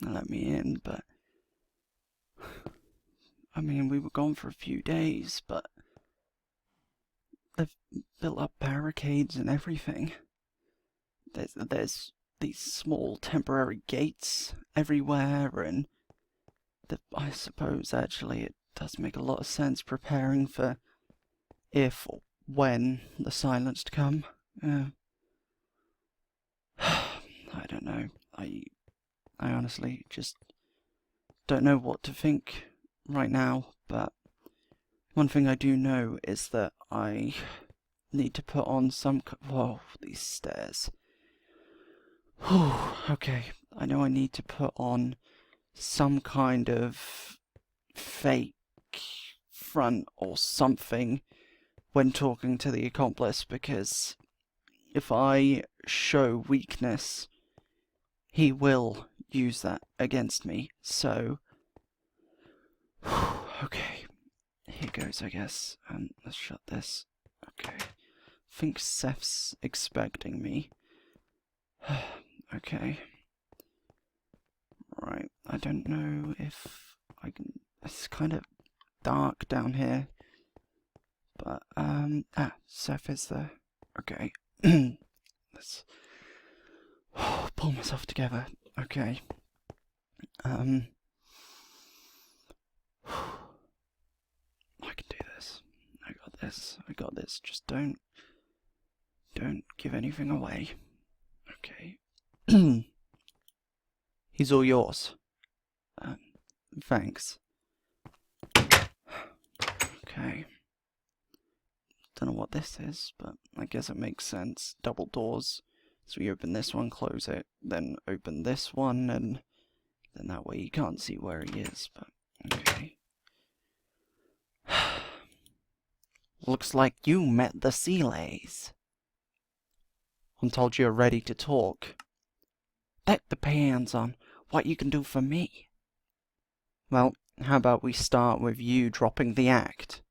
and let me in, but I mean, we were gone for a few days, but they've built up barricades and everything. There's these small temporary gates everywhere, and I suppose actually it does make a lot of sense preparing for if or when the silence come. I don't know. I honestly just don't know what to think right now, but one thing I do know is that I need to put on some... Whoa, these stairs. Whew, okay, I know I need to put on some kind of fake front or something when talking to the Accomplice, because if I show weakness, he will use that against me, so... Okay, here goes, I guess. Let's shut this. Okay, I think Seth's expecting me. Okay. Right, I don't know if I can... It's kind of dark down here. But, Seth is there. Okay. Let's pull myself together. Okay. I can do this. I got this. I got this. Just don't give anything away. Okay. He's all yours. Thanks. Okay. Don't know what this is, but I guess it makes sense. Double doors. So we open this one, close it, then open this one, and then that way you can't see where he is, but okay. Looks like you met the Sealays. I'm told you're ready to talk. That depends on what you can do for me. Well, how about we start with you dropping the act?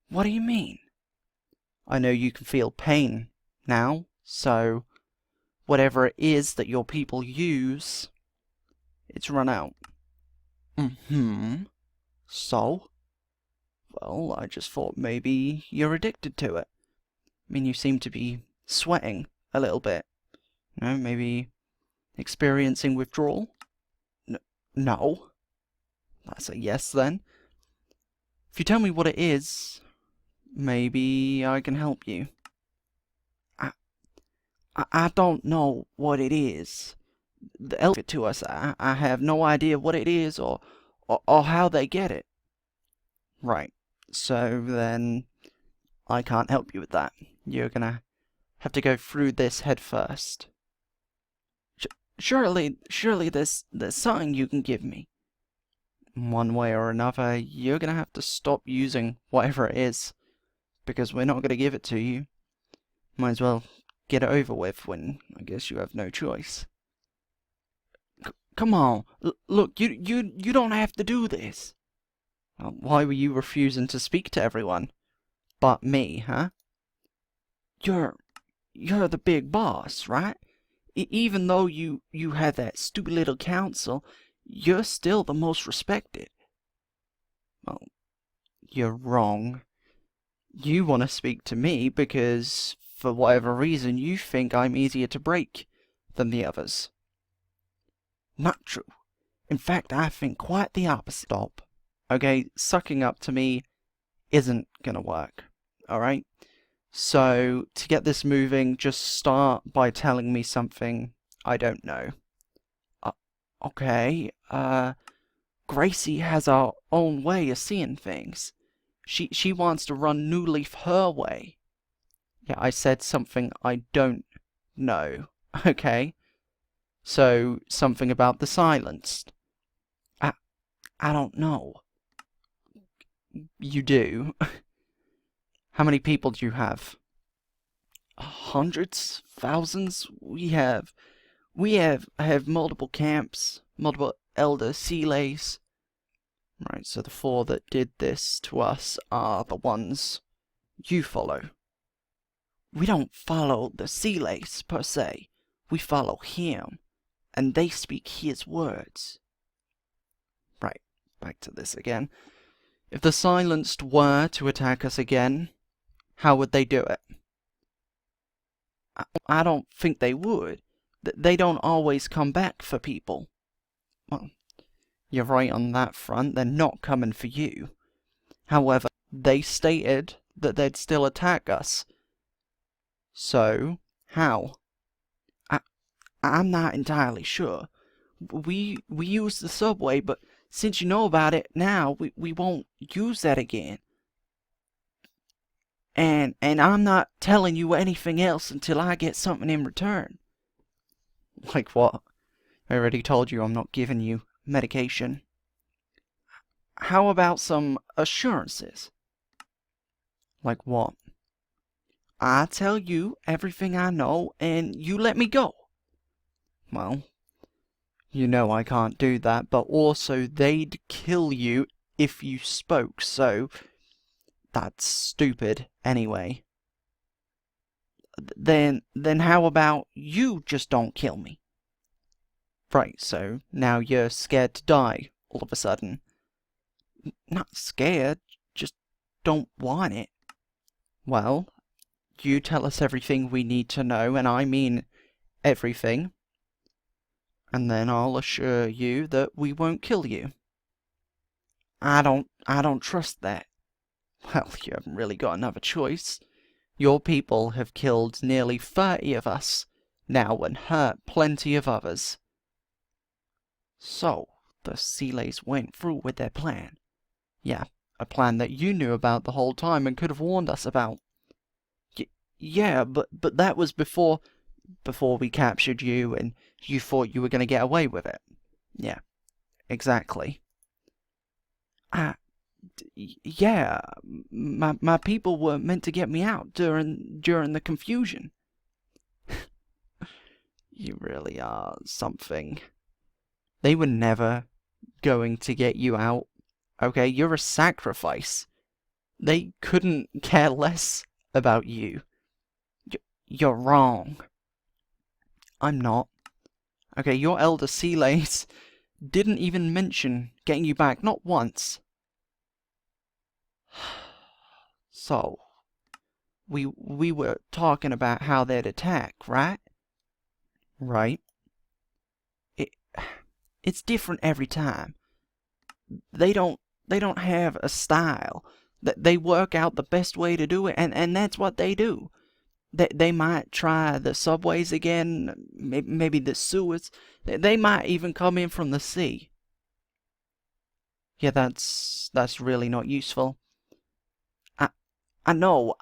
What do you mean? I know you can feel pain now, so whatever it is that your people use, it's run out. So? Well, I just thought maybe you're addicted to it. I mean, you seem to be sweating a little bit. You know, maybe experiencing withdrawal? No. That's a yes, then. If you tell me what it is, maybe I can help you. I don't know what it is. The elf it to us. I have no idea what it is or how they get it. Right. So then I can't help you with that. You're gonna have to go through this head first. Surely there's something you can give me. One way or another, you're gonna have to stop using whatever it is, because we're not gonna give it to you. Might as well get it over with when I guess you have no choice. Come on, look, you don't have to do this. Why were you refusing to speak to everyone but me, huh? You're the big boss, right? Even though you had that stupid little council, you're still the most respected. Well, you're wrong. You want to speak to me because, for whatever reason, you think I'm easier to break than the others. Not true. In fact, I think quite the opposite. Stop. Okay, sucking up to me isn't gonna work. Alright? So, to get this moving, just start by telling me something I don't know. Okay, Gracie has her own way of seeing things. She wants to run New Leaf her way. Yeah, I said something I don't know. Okay? So, something about the Silenced. I don't know. You do? How many people do you have? Hundreds? Thousands? We have multiple camps, multiple elder Sealays. Right, so the 4 that did this to us are the ones you follow. We don't follow the Sealays, per se. We follow him. and they speak his words. Right, back to this again. If the Silenced were to attack us again, how would they do it? I don't think they would. They don't always come back for people. Well, you're right on that front. They're not coming for you. However, they stated that they'd still attack us. So, how? I'm not entirely sure. We use the subway, but since you know about it now, we won't use that again. And I'm not telling you anything else until I get something in return. Like what? I already told you I'm not giving you medication. How about some assurances? Like what? I tell you everything I know, and you let me go. Well, you know I can't do that, but also they'd kill you if you spoke, so that's stupid anyway. Then how about you just don't kill me? Right, so now you're scared to die all of a sudden. Not scared, just don't want it. Well, you tell us everything we need to know, and I mean everything. And then I'll assure you that we won't kill you. I don't trust that. Well, you haven't really got another choice. Your people have killed nearly 30 of us now and hurt plenty of others. So, the Sealays went through with their plan. Yeah, a plan that you knew about the whole time and could have warned us about. Yeah, but that was before we captured you and you thought you were going to get away with it. Yeah, exactly. Yeah, my people were meant to get me out during the confusion. You really are something. They were never going to get you out. Okay, you're a sacrifice. They couldn't care less about you. You're wrong. I'm not. Okay, your elder Sealays didn't even mention getting you back, not once. So, we were talking about how they'd attack, right? Right. It's different every time. They don't have a style. They work out the best way to do it, and that's what they do. They might try the subways again, maybe the sewers. They might even come in from the sea. Yeah, that's really not useful. I know,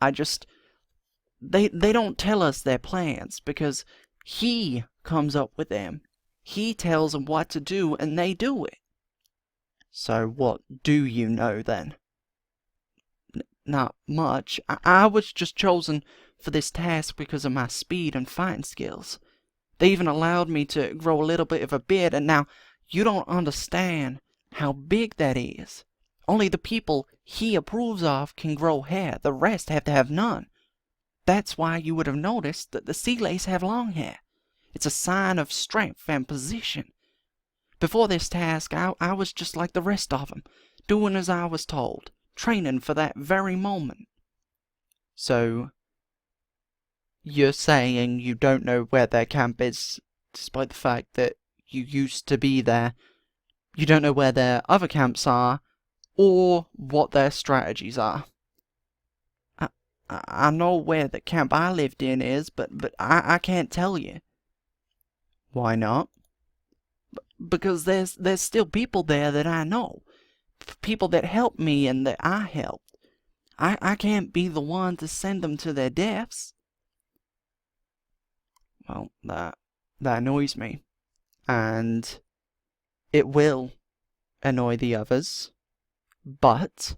they don't tell us their plans, because he comes up with them. He tells them what to do, and they do it. So what do you know, then? Not much. I was just chosen for this task because of my speed and fighting skills. They even allowed me to grow a little bit of a beard, and now you don't understand how big that is. Only the people he approves of can grow hair. The rest have to have none. That's why you would have noticed that the Sealays have long hair. It's a sign of strength and position. Before this task, I was just like the rest of them, doing as I was told, training for that very moment. So, you're saying you don't know where their camp is, despite the fact that you used to be there. You don't know where their other camps are, or what their strategies are. I know where the camp I lived in is, but I can't tell you. Why not? Because there's still people there that I know. People that helped me and that I helped. I can't be the one to send them to their deaths. Well, that annoys me. And it will annoy the others. But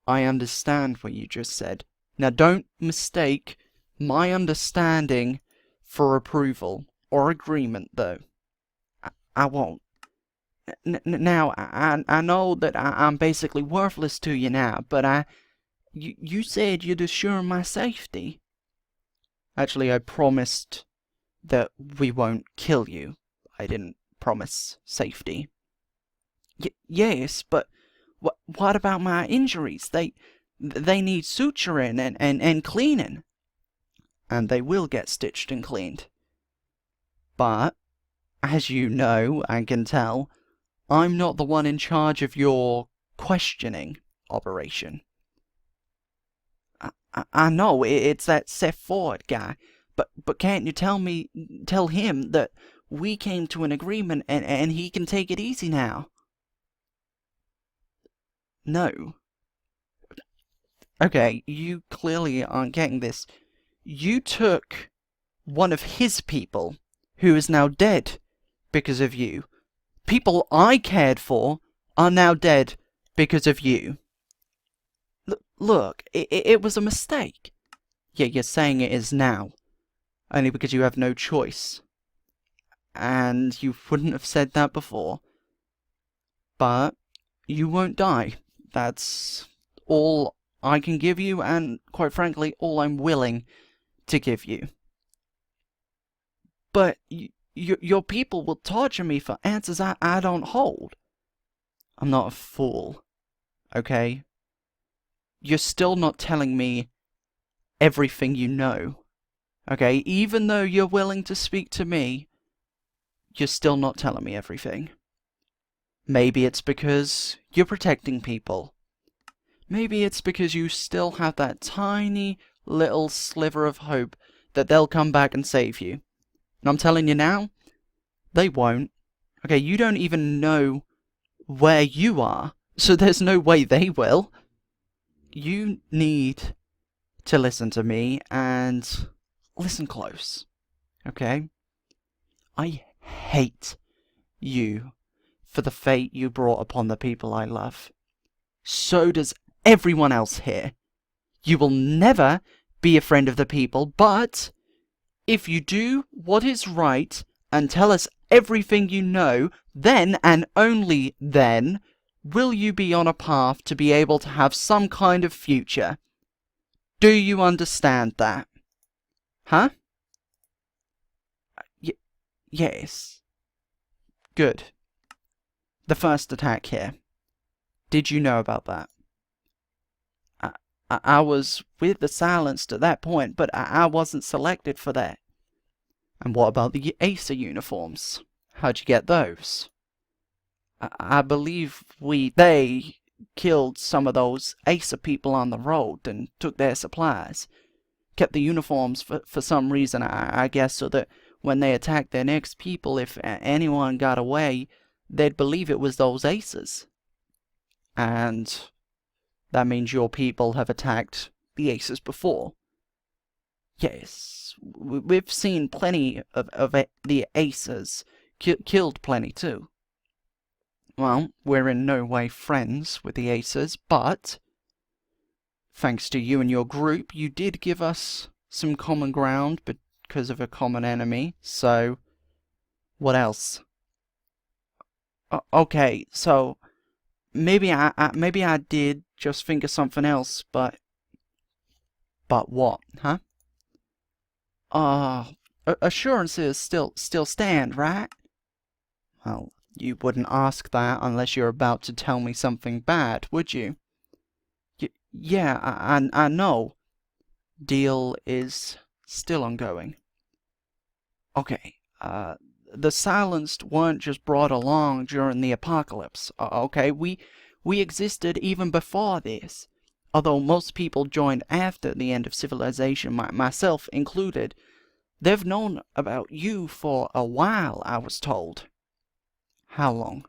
I understand what you just said. Now don't mistake my understanding for approval or agreement, though. I won't. Now, I know that I'm basically worthless to you now, but you said you'd assure my safety. Actually, I promised that we won't kill you. I didn't promise safety. Yes, but what about my injuries? They need suturing and cleaning. And they will get stitched and cleaned. But, as you know and can tell, I'm not the one in charge of your questioning operation. I know, it's that S41 guy, but can't you tell him that we came to an agreement and he can take it easy now? No. Okay, you clearly aren't getting this. You took one of his people, who is now dead because of you. People I cared for are now dead because of you. Look, it was a mistake. Yet you're saying it is now, only because you have no choice. And you wouldn't have said that before. But you won't die. That's all I can give you, and quite frankly, all I'm willing to give you. But your people will torture me for answers I don't hold. I'm not a fool, okay? You're still not telling me everything you know, okay? Even though you're willing to speak to me, you're still not telling me everything. Maybe it's because you're protecting people. Maybe it's because you still have that tiny little sliver of hope that they'll come back and save you. And I'm telling you now, they won't. Okay, you don't even know where you are, so there's no way they will. You need to listen to me, and listen close, okay? I hate you for the fate you brought upon the people I love. So does everyone else here. You will never be a friend of the people, but if you do what is right and tell us everything you know, then and only then will you be on a path to be able to have some kind of future. Do you understand that? Huh? Yes. Good. The first attack here. Did you know about that? I was with the Silenced at that point, but I wasn't selected for that. And what about the Acer uniforms? How'd you get those? I believe they killed some of those Acer people on the road and took their supplies. Kept the uniforms for some reason, I guess, so that when they attacked their next people, if anyone got away, they'd believe it was those Aces. And that means your people have attacked the Aces before. Yes, we've seen plenty of the Aces, killed plenty too. Well, we're in no way friends with the Aces, but thanks to you and your group, you did give us some common ground because of a common enemy, so what else? Okay, so maybe I did just think of something else, but what, huh? Assurances still stand, right? Well, you wouldn't ask that unless you're about to tell me something bad, would you? Yeah, I know. Deal is still ongoing. Okay, the Silenced weren't just brought along during the apocalypse, okay? We existed even before this. Although most people joined after the end of civilization, myself included. They've known about you for a while, I was told. How long?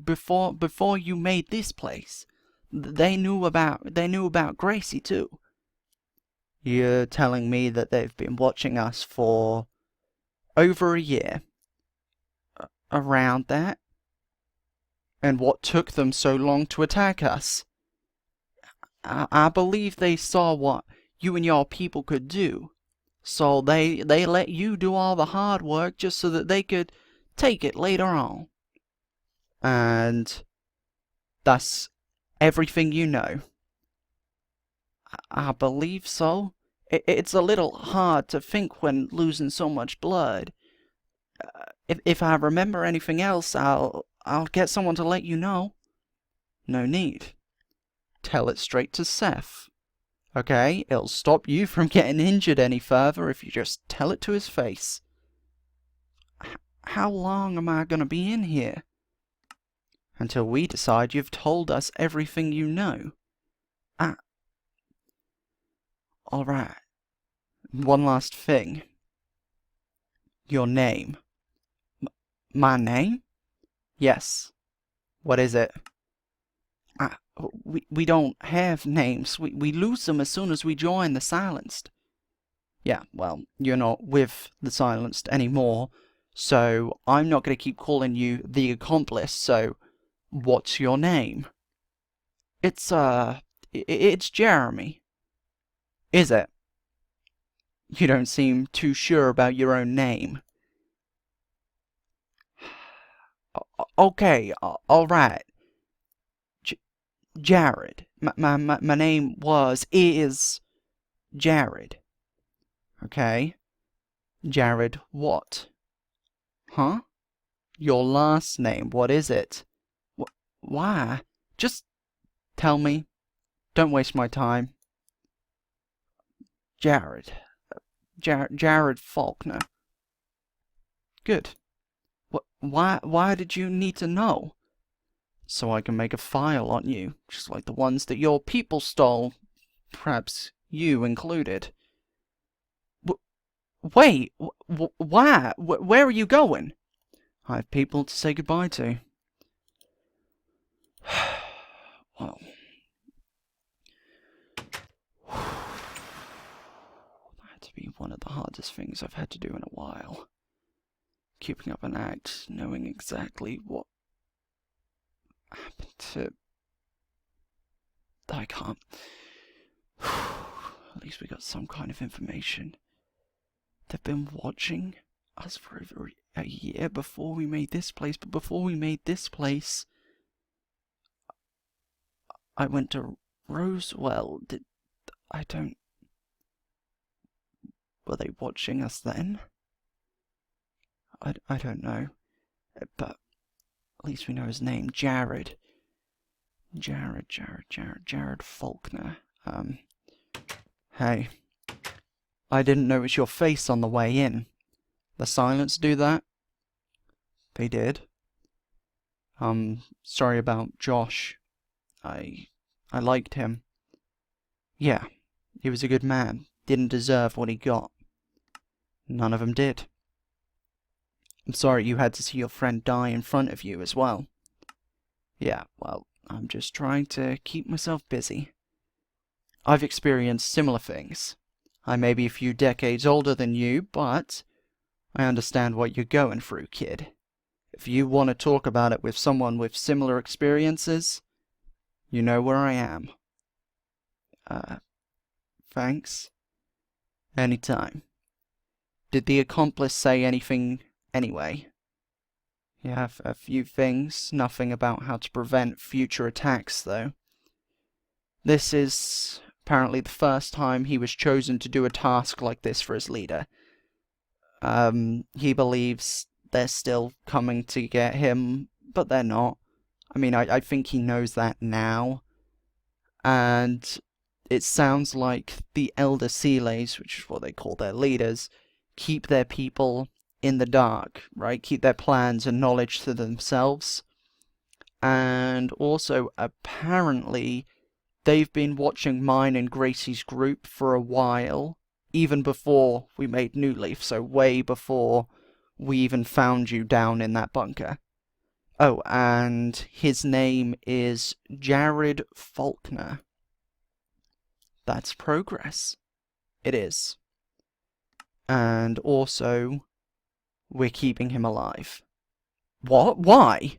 Before you made this place. They knew about Gracie too. You're telling me that they've been watching us for over a year? Around that? And what took them so long to attack us? I believe they saw what you and your people could do. So they let you do all the hard work just so that they could take it later on. And that's everything you know. I believe so. It's a little hard to think when losing so much blood. If I remember anything else, I'll get someone to let you know. No need. Tell it straight to Seth. Okay? It'll stop you from getting injured any further if you just tell it to his face. How long am I gonna be in here? Until we decide you've told us everything you know. Alright. One last thing. Your name. My name? Yes. What is it? We don't have names. We lose them as soon as we join the Silenced. Yeah, well, you're not with the Silenced anymore, so I'm not going to keep calling you the Accomplice, so what's your name? It's Jeremy. Is it? You don't seem too sure about your own name. Okay, alright. Jared. My name is Jared. Okay? Jared what? Huh? Your last name, what is it? Why? Just tell me. Don't waste my time. Jared. Jared Faulkner. Good. Why did you need to know? So I can make a file on you, just like the ones that your people stole. Perhaps you included. Wait, why? Where are you going? I have people to say goodbye to. Well, that had to be one of the hardest things I've had to do in a while. Keeping up an act, knowing exactly what happened to... I can't... At least we got some kind of information. They've been watching us for over a year before we made this place, but before we made this place, I went to Roswell. Were they watching us then? I don't know. But at least we know his name. Jared. Jared Faulkner. Hey. I didn't notice your face on the way in. The Silence do that? They did. Sorry about Josh. I liked him. Yeah, he was a good man. Didn't deserve what he got. None of them did. I'm sorry you had to see your friend die in front of you as well. Yeah, well, I'm just trying to keep myself busy. I've experienced similar things. I may be a few decades older than you, but I understand what you're going through, kid. If you want to talk about it with someone with similar experiences, you know where I am. Thanks. Anytime. Did the Accomplice say anything anyway? Yeah, a few things. Nothing about how to prevent future attacks, though. This is apparently the first time he was chosen to do a task like this for his leader. He believes they're still coming to get him, but they're not. I mean, I think he knows that now. And it sounds like the Elder Sealays, which is what they call their leaders, keep their people in the dark, right? Keep their plans and knowledge to themselves. And also, apparently, they've been watching mine and Gracie's group for a while, even before we made New Leaf, so way before we even found you down in that bunker. Oh, and his name is Jared Faulkner. That's progress. It is. And also, we're keeping him alive. What? Why?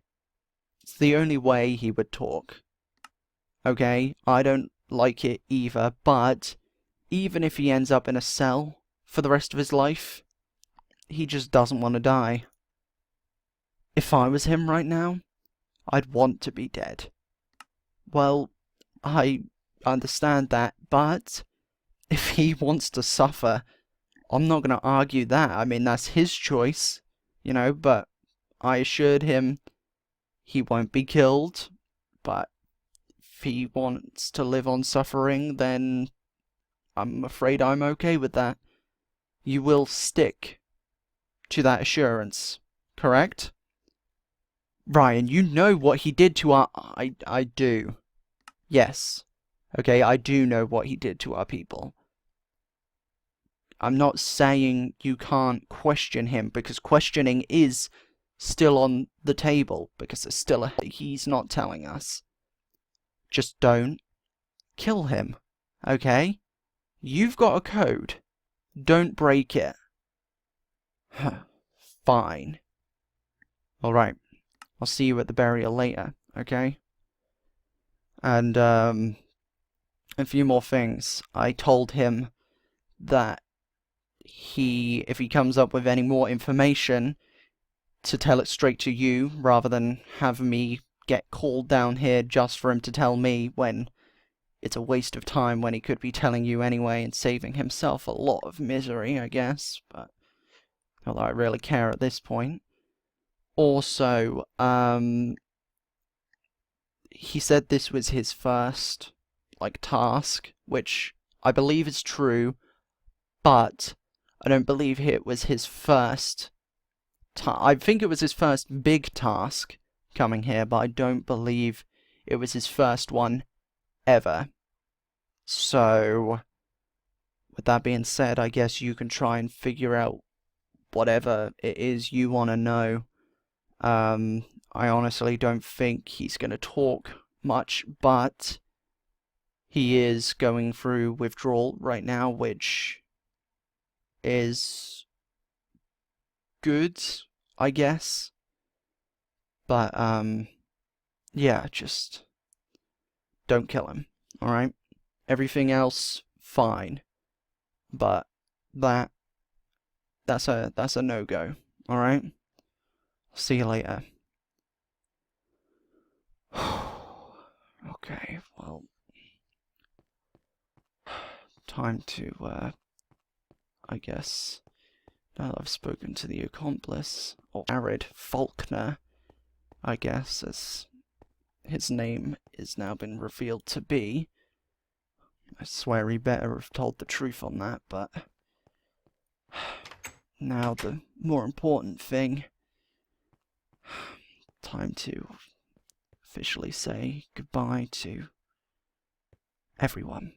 It's the only way he would talk. Okay, I don't like it either, but even if he ends up in a cell for the rest of his life, he just doesn't want to die. If I was him right now, I'd want to be dead. Well, I understand that, but if he wants to suffer, I'm not going to argue that. I mean, that's his choice. you know, but I assured him he won't be killed, but if he wants to live on suffering, then I'm afraid I'm okay with that. You will stick to that assurance, correct? Ryan, you know what he did to our... I do. Yes. Okay, I do know what he did to our people. I'm not saying you can't question him, because questioning is still on the table, because it's still he's not telling us. Just don't kill him, okay? You've got a code. Don't break it. Fine. Alright. I'll see you at the burial later, okay? And, a few more things. I told him that if he comes up with any more information, to tell it straight to you, rather than have me get called down here just for him to tell me, when it's a waste of time when he could be telling you anyway and saving himself a lot of misery, I guess, but not that I really care at this point. Also, he said this was his first, task, which I believe is true, but I don't believe it was his first I think it was his first big task coming here, but I don't believe it was his first one ever. So, with that being said, I guess you can try and figure out whatever it is you want to know. I honestly don't think he's going to talk much, but he is going through withdrawal right now, which is good, I guess. But, yeah, just don't kill him, alright? Everything else, fine. But that's a no-go, alright? See you later. Okay, well, time to, I guess, now that I've spoken to the Accomplice, or Jared Faulkner, I guess, as his name is now been revealed to be. I swear he better have told the truth on that, but now the more important thing, time to officially say goodbye to everyone.